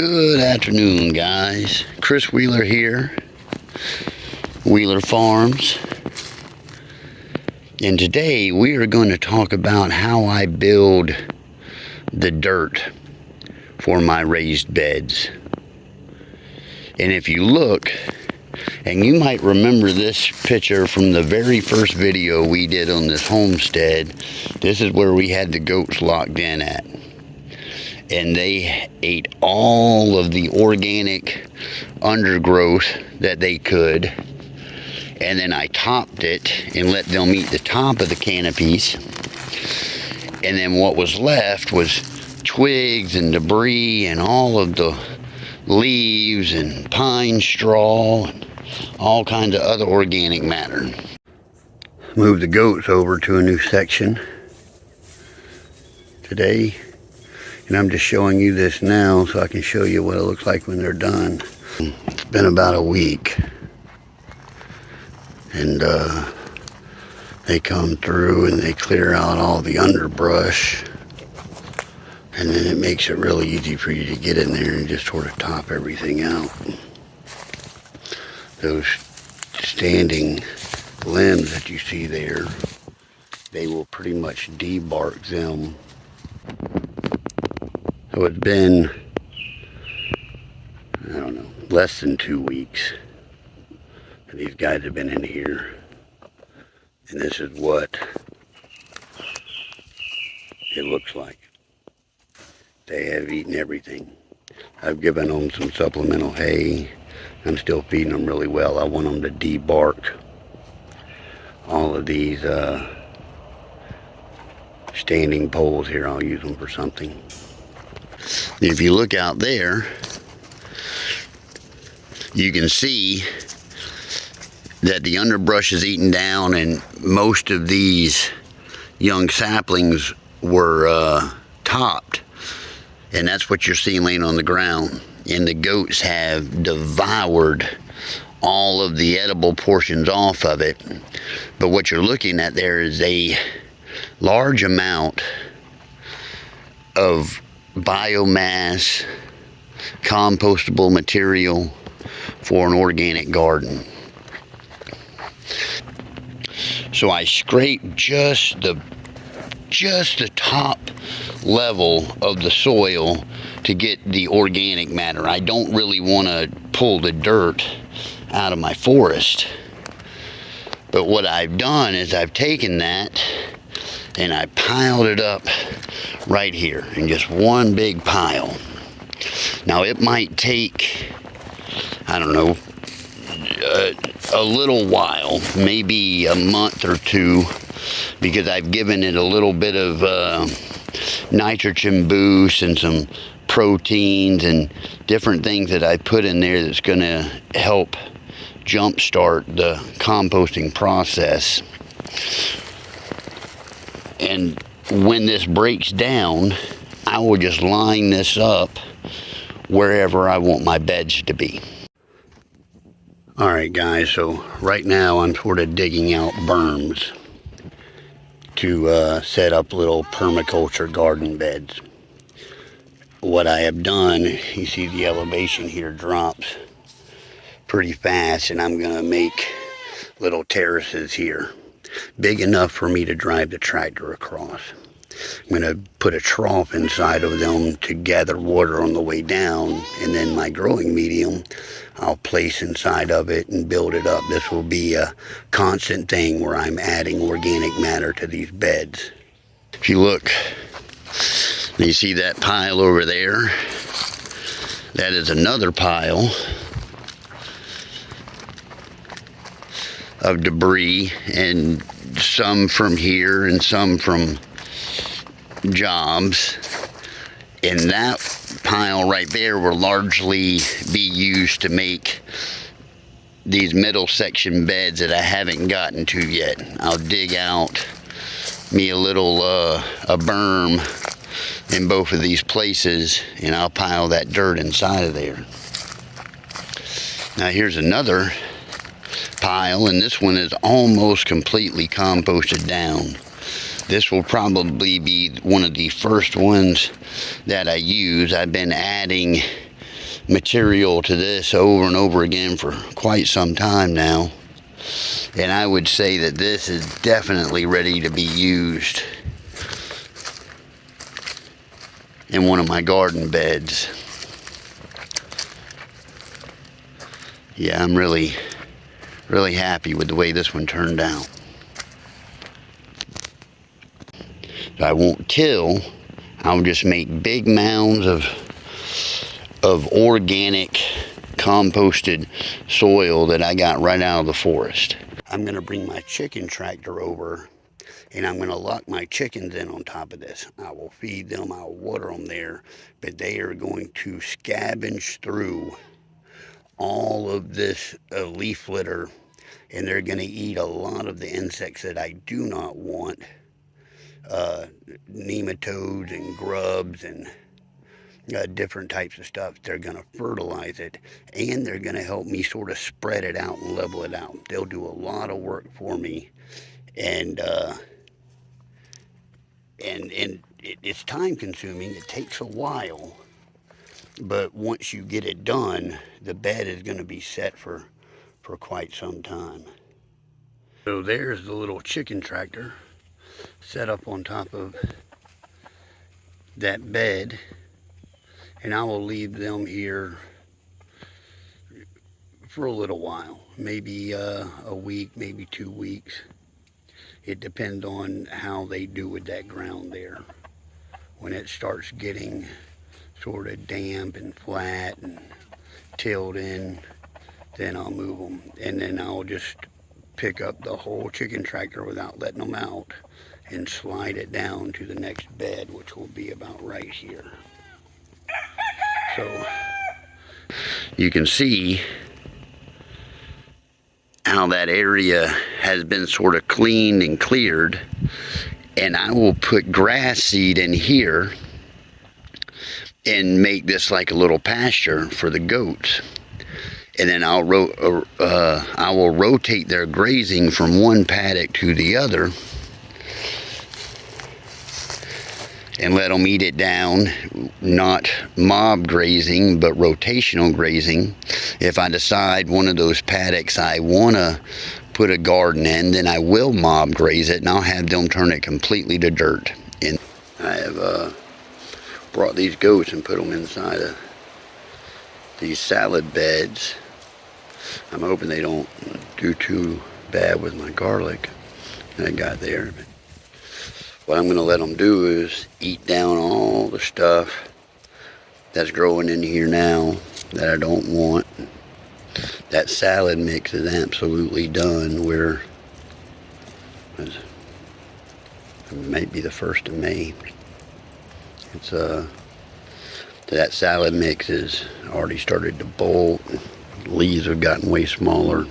Good afternoon, guys. Chris Wheeler here, Wheeler Farms. And today we are going to talk about how I build the dirt for my raised beds. And if you look, and you might remember this picture from the very first video we did on this homestead, this is where we had the goats locked in at. And they ate all of the organic undergrowth that they could. And then I topped it and let them eat the top of the canopies. And then what was left was twigs and debris and all of the leaves and pine straw and all kinds of other organic matter. Move the goats over to a new section today. And I'm just showing you this now so I can show you what it looks like when they're done. It's been about a week. And they come through and they clear out all the underbrush. And then it makes it really easy for you to get in there and just sort of top everything out. Those standing limbs that you see there, they will pretty much debark them. So it's been, I don't know, less than 2 weeks. And these guys have been in here. And this is what it looks like. They have eaten everything. I've given them some supplemental hay. I'm still feeding them really well. I want them to debark all of these standing poles here. I'll use them for something. If you look out there, you can see that the underbrush is eaten down and most of these young saplings were topped. And that's what you're seeing laying on the ground. And the goats have devoured all of the edible portions off of it. But what you're looking at there is a large amount of biomass, compostable material for an organic garden. So I scrape just the top level of the soil to get the organic matter. I don't really want to pull the dirt out of my forest. But what I've done is I've taken that and I piled it up right here in just one big pile. Now it might take, I don't know, a little while, maybe a month or two, because I've given it a little bit of nitrogen boost and some proteins and different things that I put in there that's going to help jumpstart the composting process. And when this breaks down, I will just line this up wherever I want my beds to be. Alright guys, so right now I'm sort of digging out berms to set up little permaculture garden beds. What I have done, you see the elevation here drops pretty fast, and I'm going to make little terraces here, big enough for me to drive the tractor across. I'm going to put a trough inside of them to gather water on the way down, and then my growing medium I'll place inside of it and build it up. This will be a constant thing where I'm adding organic matter to these beds. If you look, you see that pile over there? That is another pile of debris, and some from here and some from jobs. And that pile right there will largely be used to make these middle section beds that I haven't gotten to yet. I'll dig out me a little a berm in both of these places, and I'll pile that dirt inside of there. Now here's another pile, and this one is almost completely composted down. This will probably be one of the first ones that I use. I've been adding material to this over and over again for quite some time now, and I would say that this is definitely ready to be used in one of my garden beds. Yeah, I'm really happy with the way this one turned out. So I won't till, I'll just make big mounds of organic composted soil that I got right out of the forest. I'm gonna bring my chicken tractor over, and I'm gonna lock my chickens in on top of this. I will feed them, I'll water them there, but they are going to scavenge through all of this leaf litter, and they're gonna eat a lot of the insects that I do not want. Nematodes and grubs and different types of stuff. They're going to fertilize it, and they're going to help me sort of spread it out and level it out. They'll do a lot of work for me, and it's time consuming. It takes a while, but once you get it done, the bed is going to be set for quite some time. So there's the little chicken tractor set up on top of that bed, and I will leave them here for a little while, maybe a week, maybe 2 weeks. It depends on how they do with that ground there. When it starts getting sort of damp and flat and tilled in, then I'll move them, and then I'll just pick up the whole chicken tractor without letting them out and slide it down to the next bed, which will be about right here. So you can see how that area has been sort of cleaned and cleared, and I will put grass seed in here and make this like a little pasture for the goats. And then I will rotate their grazing from one paddock to the other and let them eat it down, not mob grazing, but rotational grazing. If I decide one of those paddocks I want to put a garden in, then I will mob graze it, and I'll have them turn it completely to dirt. And I have brought these goats and put them inside of these salad beds. I'm hoping they don't do too bad with my garlic that I got there. But what I'm going to let them do is eat down all the stuff that's growing in here now that I don't want. That salad mix is absolutely done. It might be the 1st of May. It's that salad mix is already started to bolt. The leaves have gotten way smaller.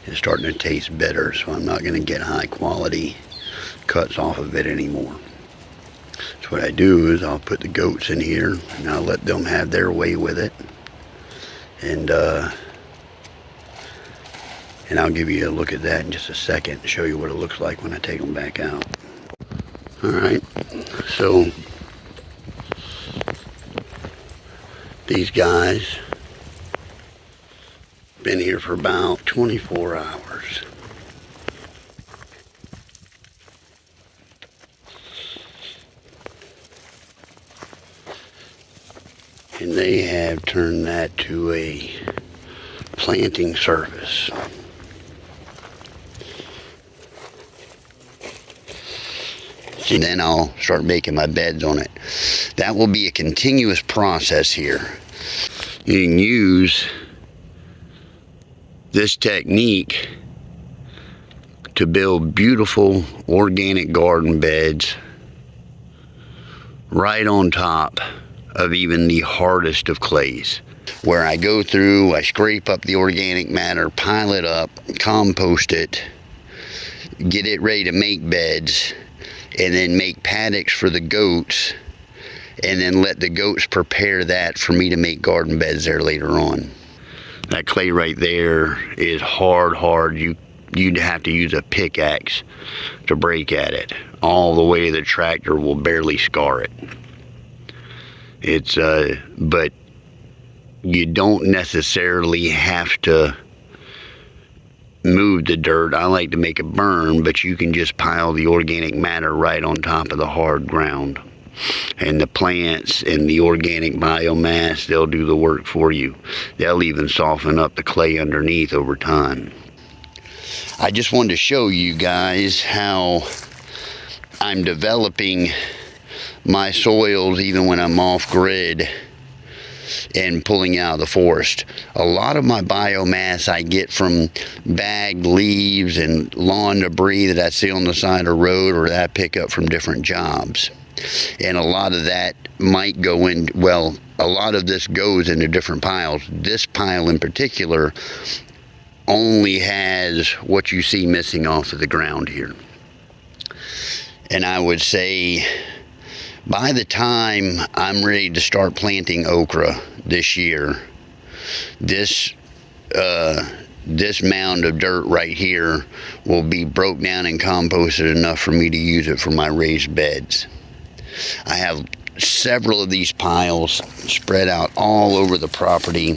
It's starting to taste better, so I'm not going to get high quality cuts off of it anymore. So what I do is I'll put the goats in here, and I'll let them have their way with it, and I'll give you a look at that in just a second to show you what it looks like when I take them back out. Alright, so these guys been here for about 24 hours. And they have turned that to a planting surface. And then I'll start making my beds on it. That will be a continuous process here. You can use this technique to build beautiful organic garden beds right on top of even the hardest of clays. Where I go through, I scrape up the organic matter, pile it up, compost it, get it ready to make beds, and then make paddocks for the goats, and then let the goats prepare that for me to make garden beds there later on. That clay right there is hard. You'd have to use a pickaxe to break at it. All the way the tractor will barely scar it. But you don't necessarily have to move the dirt. I like to make a berm, but you can just pile the organic matter right on top of the hard ground. And the plants and the organic biomass, they'll do the work for you. They'll even soften up the clay underneath over time. I just wanted to show you guys how I'm developing my soils even when I'm off grid and pulling out of the forest. A lot of my biomass I get from bagged leaves and lawn debris that I see on the side of the road, or that I pick up from different jobs. And a lot of that might go in, well, a lot of this goes into different piles. This pile in particular only has what you see missing off of the ground here. And I would say by the time I'm ready to start planting okra this year, this mound of dirt right here will be broke down and composted enough for me to use it for my raised beds. I have several of these piles spread out all over the property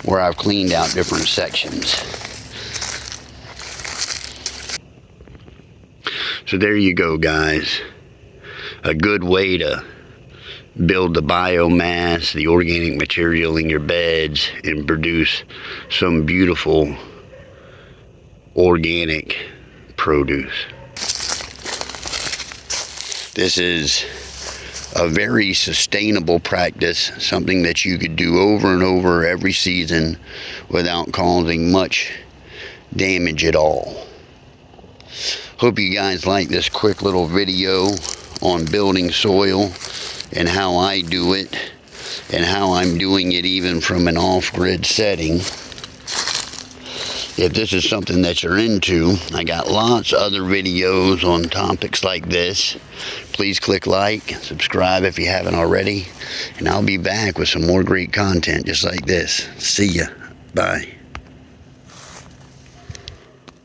where I've cleaned out different sections. So there you go, guys. A good way to build the biomass, the organic material in your beds, and produce some beautiful organic produce. This is a very sustainable practice, something that you could do over and over every season without causing much damage at all. Hope you guys like this quick little video on building soil and how I do it and how I'm doing it even from an off-grid setting. If this is something that you're into, I got lots of other videos on topics like this. Please click like, subscribe if you haven't already, and I'll be back with some more great content just like this. See ya. Bye.